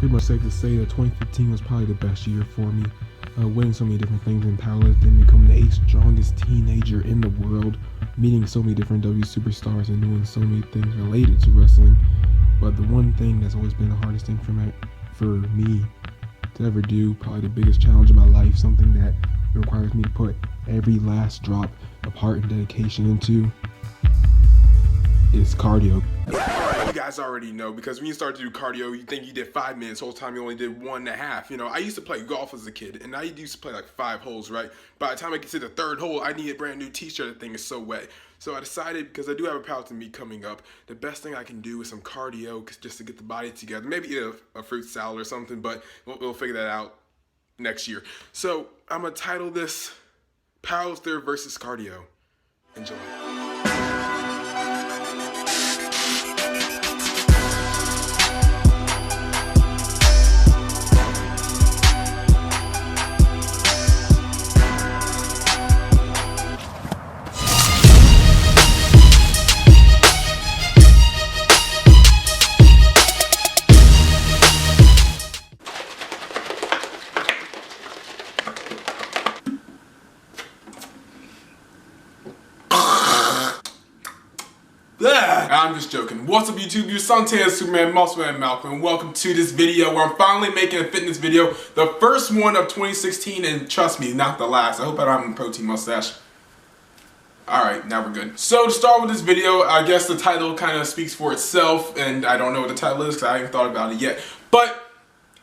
pretty much safe to say that 2015 was probably the best year for me. Winning so many different things in powerlifting, becoming the 8th strongest teenager in the world, meeting so many different W superstars and doing so many things related to wrestling. But the one thing that's always been the hardest thing for me to ever do, probably the biggest challenge in my life, something that requires me to put every last drop of heart and dedication into, is cardio. You guys already know, because when you start to do cardio, you think you did 5 minutes, the whole time you only did 1.5. You know, I used to play golf as a kid, and I used to play like 5 holes, right? By the time I get to the 3rd hole, I need a brand new t-shirt. The thing is so wet. So I decided, because I do have a powerlifting meet coming up, the best thing I can do is some cardio just to get the body together. Maybe eat a fruit salad or something, but we'll figure that out next year. So I'm going to title this Powerlifter versus Cardio. Enjoy. I'm just joking. What's up YouTube? You're Untitled Superman, MuscleManMalcolm, and welcome to this video where I'm finally making a fitness video. The first one of 2016, and trust me, not the last. I hope I don't have a protein mustache. Alright, now we're good. So to start with this video, I guess the title kind of speaks for itself, and I don't know what the title is because I haven't thought about it yet. But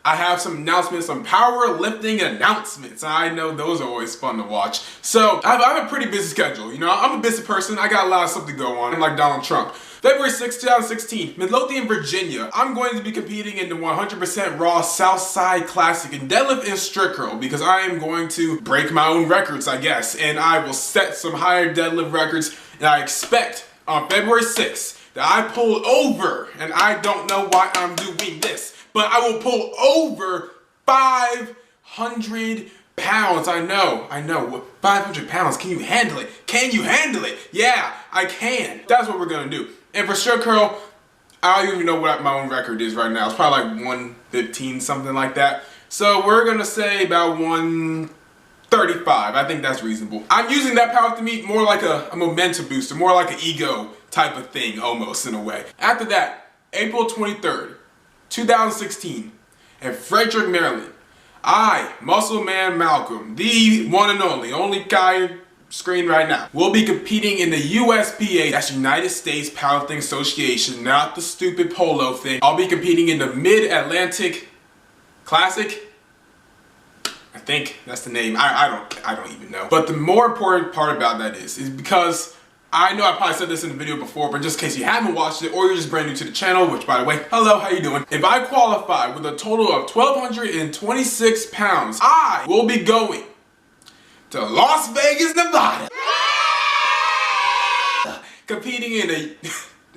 I have some announcements, some powerlifting announcements. I know those are always fun to watch. So I have a pretty busy schedule. You know, I'm a busy person. I got a lot of stuff to go on. I'm like Donald Trump. February 6, 2016, Midlothian, Virginia. I'm going to be competing in the 100% Raw Southside Classic in deadlift and strict curl because I am going to break my own records, I guess. And I will set some higher deadlift records. And I expect on February 6th that I pull over, and I don't know why I'm doing this, but I will pull over 500 pounds. I know. 500 pounds. Can you handle it? Can you handle it? Yeah, I can. That's what we're gonna do. And for strict curl, I don't even know what my own record is right now. It's probably like 115, something like that. So we're gonna say about 135. I think that's reasonable. I'm using that powerlifting meet more like a momentum booster, more like an ego type of thing, almost in a way. After that, April 23rd, 2016, in Frederick, Maryland, I, MuscleManMalcolm, the one and only guy screen right now, will be competing in the USPA, that's United States Powerlifting Association, not the stupid polo thing. I'll be competing in the Mid-Atlantic Classic. I think that's the name. I don't even know. But the more important part about that is because I know I probably said this in the video before, but just in case you haven't watched it or you're just brand new to the channel, which by the way, hello, how you doing? If I qualify with a total of 1,226 pounds, I will be going to Las Vegas, Nevada, competing in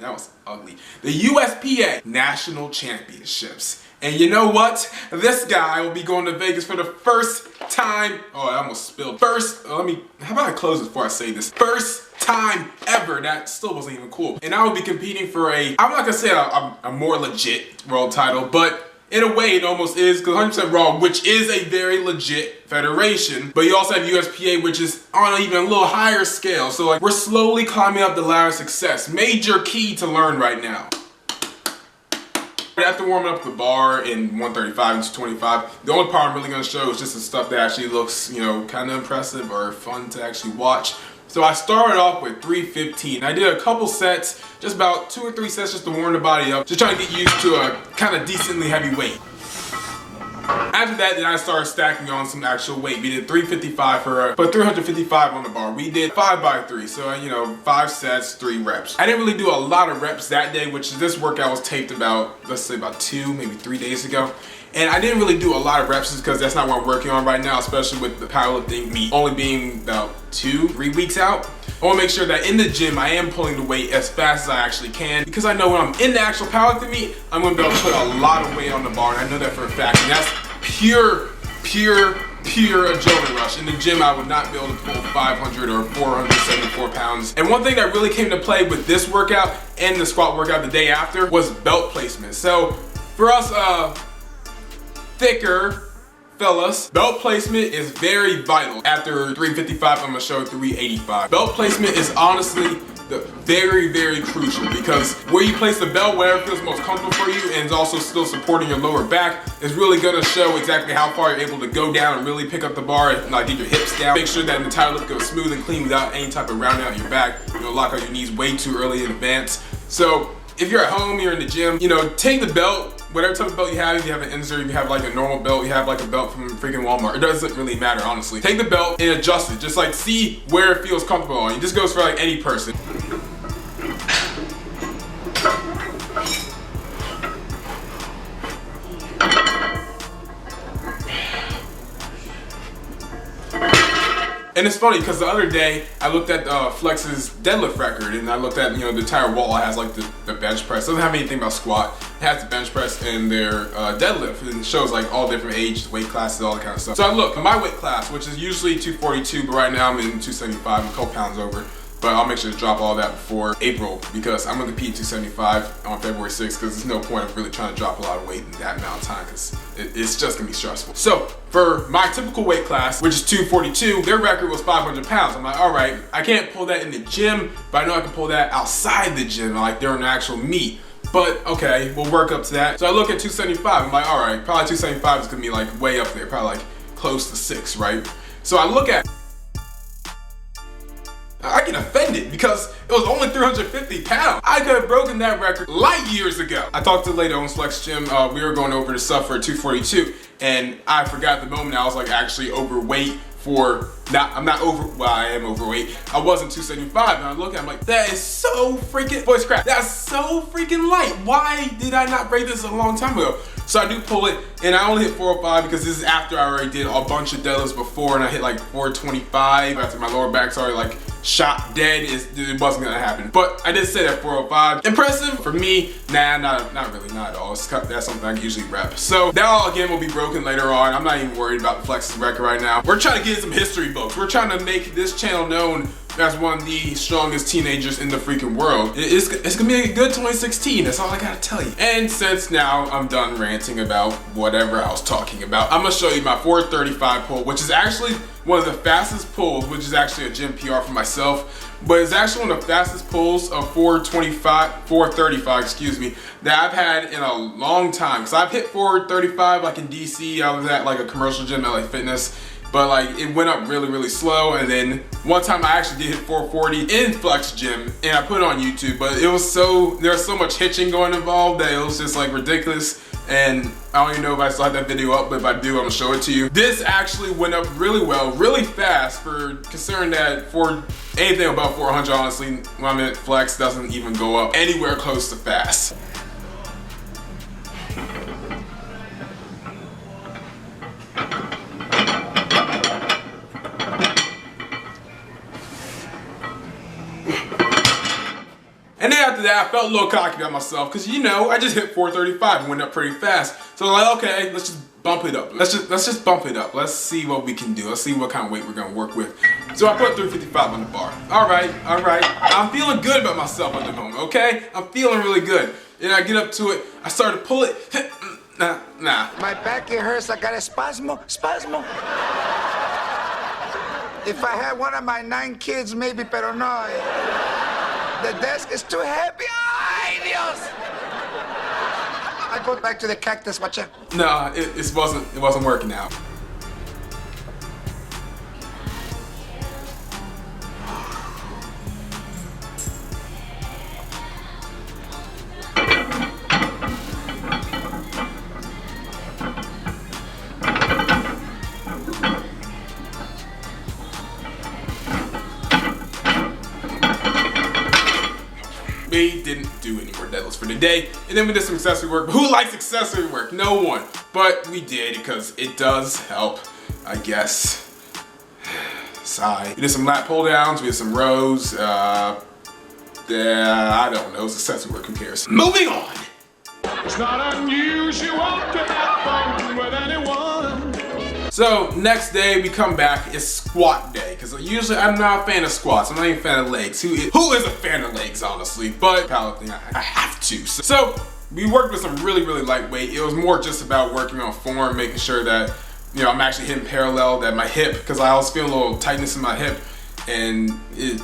that was ugly, the USPA National Championships. And you know what? This guy will be going to Vegas for the first time. Oh, I almost spilled. How about I close it before I say this? First time ever. That still wasn't even cool. And I will be competing for I'm not gonna say a more legit world title, but in a way it almost is, because 100% Raw, which is a very legit federation, but you also have USPA, which is on even a little higher scale. So like, we're slowly climbing up the ladder of success. Major key to learn right now. After warming up the bar in 135 and 225, the only part I'm really going to show is just the stuff that actually looks, you know, kind of impressive or fun to actually watch. So I started off with 315. I did a couple sets, just about 2 or 3 sets just to warm the body up, just trying to get used to a kind of decently heavy weight. After that, then I started stacking on some actual weight. We did 355 for 355 on the bar. We did 5x3, so you know, 5 sets, 3 reps. I didn't really do a lot of reps that day, which this workout was taped about, let's say about 2, maybe 3 days ago. And I didn't really do a lot of reps just because that's not what I'm working on right now, especially with the powerlifting meet only being about 2-3 weeks out. I want to make sure that in the gym I am pulling the weight as fast as I actually can, because I know when I'm in the actual powerlifting meet, I'm going to be able to put a lot of weight on the bar, and I know that for a fact. And that's pure adrenaline rush. In the gym, I would not be able to pull 500 or 474 pounds. And one thing that really came to play with this workout and the squat workout the day after was belt placement. So for us thicker, fellas. Belt placement is very vital. After 355, I'm gonna show 385. Belt placement is honestly very, very crucial, because where you place the belt, wherever feels most comfortable for you and is also still supporting your lower back, is really gonna show exactly how far you're able to go down and really pick up the bar and like get your hips down. Make sure that the entire lift goes smooth and clean without any type of rounding out your back. You know, lock out your knees way too early in advance. So if you're at home, you're in the gym, you know, take the belt, whatever type of belt you have. If you have an insert, if you have like a normal belt, you have like a belt from freaking Walmart, it doesn't really matter, honestly. Take the belt and adjust it. Just like see where it feels comfortable on you. This goes for like any person. And it's funny because the other day I looked at Flex's deadlift record, and I looked at, you know, the entire wall has like the bench press. It doesn't have anything about squat. It has the bench press and their deadlift, and it shows like all different ages, weight classes, all that kind of stuff. So I look, my weight class, which is usually 242, but right now I'm in 275, I'm a couple pounds over. But I'll make sure to drop all that before April, because I'm gonna compete 275 on February 6th, because there's no point of really trying to drop a lot of weight in that amount of time, because it's just gonna be stressful. So for my typical weight class, which is 242, their record was 500 pounds. I'm like, all right, I can't pull that in the gym, but I know I can pull that outside the gym, like during the actual meet. But okay, we'll work up to that. So I look at 275, I'm like, all right, probably 275 is gonna be like way up there, probably like close to 6, right? So I look at, I get offended because it was only 350 pounds. I could have broken that record light years ago. I talked to the lady on Flex Gym. We were going over to stuff for 242, and I forgot the moment I was like actually overweight for, I'm not over, well, I am overweight. I wasn't 275, and I look at it, I'm like, that is so freaking, voice crack, that's so freaking light. Why did I not break this a long time ago? So I do pull it, and I only hit 405 because this is after I already did a bunch of deadlifts before, and I hit like 425 after my lower back's already like shot dead. It wasn't gonna happen. But I did say that 405. Impressive for me? Nah, not really, not at all. That's something I usually rep. So that all again will be broken later on. I'm not even worried about the Flex's record right now. We're trying to get in some history books. We're trying to make this channel known as one of the strongest teenagers in the freaking world. It's gonna be a good 2016, that's all I gotta tell you. And since now I'm done ranting about whatever I was talking about, I'm gonna show you my 435 pull, which is actually one of the fastest pulls, which is actually a gym PR for myself, but it's actually one of the fastest pulls of 435, excuse me, that I've had in a long time. Cause I've hit 435 like in DC, I was at like a commercial gym, LA Fitness, but like it went up really, really slow. And then one time I actually did hit 440 in Flex Gym, and I put it on YouTube, but it was there was so much hitching going involved that it was just like ridiculous. And I don't even know if I still have that video up, but if I do, I'm gonna show it to you. This actually went up really well, really fast, for considering that for anything above 400, honestly, when I'm at Flex, doesn't even go up anywhere close to fast. And then after that, I felt a little cocky about myself because, you know, I just hit 435 and went up pretty fast. So I'm like, okay, let's just bump it up. Let's just bump it up. Let's see what we can do. Let's see what kind of weight we're gonna work with. So I put 355 on the bar. All right. I'm feeling good about myself at the moment, okay? I'm feeling really good. And I get up to it, I start to pull it. Nah. My back, it hurts. I got a spasmo. If I had one of my 9 kids, maybe, pero no. The desk is too heavy. Ay, Dios! I go back to the cactus, watch it. No, it wasn't working out. We didn't do any more deadlifts for today, and then we did some accessory work. But who likes accessory work? No one. But we did because it does help, I guess. Sigh. We did some lat pull downs, we did some rows. I don't know, it's accessory work, who cares? Moving on! It's not unusual to have fun with anyone. So next day we come back, it's squat day, because usually I'm not a fan of squats, I'm not even a fan of legs. Who is a fan of legs, honestly? But powerlifting, I have to. So we worked with some really lightweight. It was more just about working on form, making sure that, you know, I'm actually hitting parallel, that my hip, because I always feel a little tightness in my hip, and it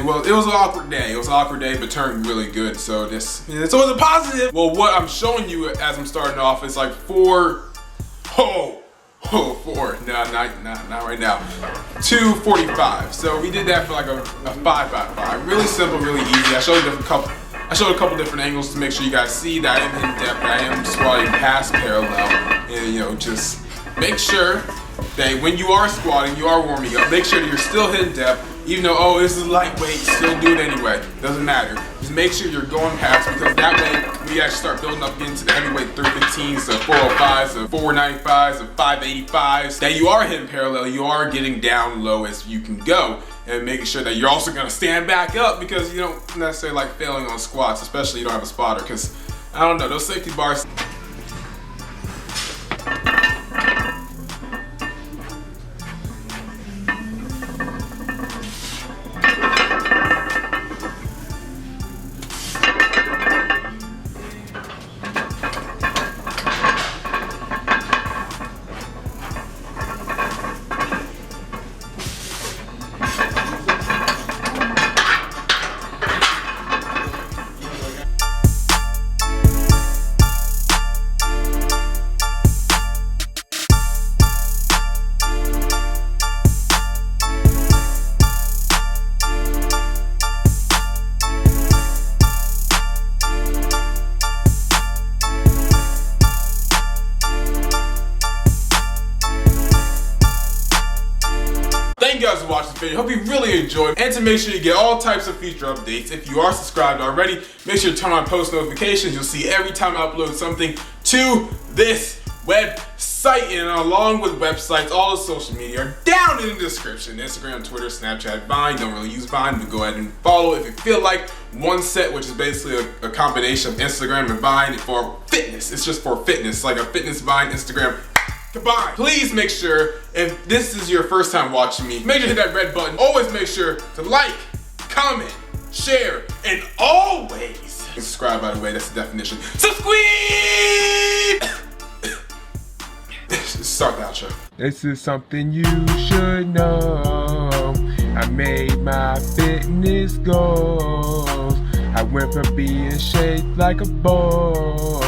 was an awkward day. It was an awkward day, but turned really good. So it's always a positive. Well, what I'm showing you as I'm starting off is like four. No, not right now. 245. So we did that for like a 5x5. Really simple, really easy. I showed a couple different angles to make sure you guys see that I am in depth, that I am squatting past parallel, and, you know, just make sure that when you are squatting, you are warming up. Make sure that you're still hitting depth, even though, oh, this is lightweight, still do it anyway. Doesn't matter. Just make sure you're going past, because that way we actually start building up into the heavyweight 315s, the 405s, the 495s, the 585s. That you are hitting parallel, you are getting down low as you can go, and making sure that you're also gonna stand back up, because you don't necessarily like failing on squats, especially if you don't have a spotter, because I don't know, those safety bars. Thank you guys for watching this video. Hope you really enjoyed. And to make sure you get all types of future updates, if you are subscribed already, make sure to turn on post notifications. You'll see every time I upload something to this website. And along with websites, all the social media are down in the description. Instagram, Twitter, Snapchat, Vine. Don't really use Vine, but go ahead and follow if you feel like. One set, which is basically a combination of Instagram and Vine for fitness. It's just for fitness, like a fitness Vine, Instagram combined. Please make sure, if this is your first time watching me, make sure to hit that red button. Always make sure to like, comment, share, and always subscribe, by the way, that's the definition. Subscribe! Start the outro. This is something you should know. I made my fitness goals. I went from being shaped like a bowl.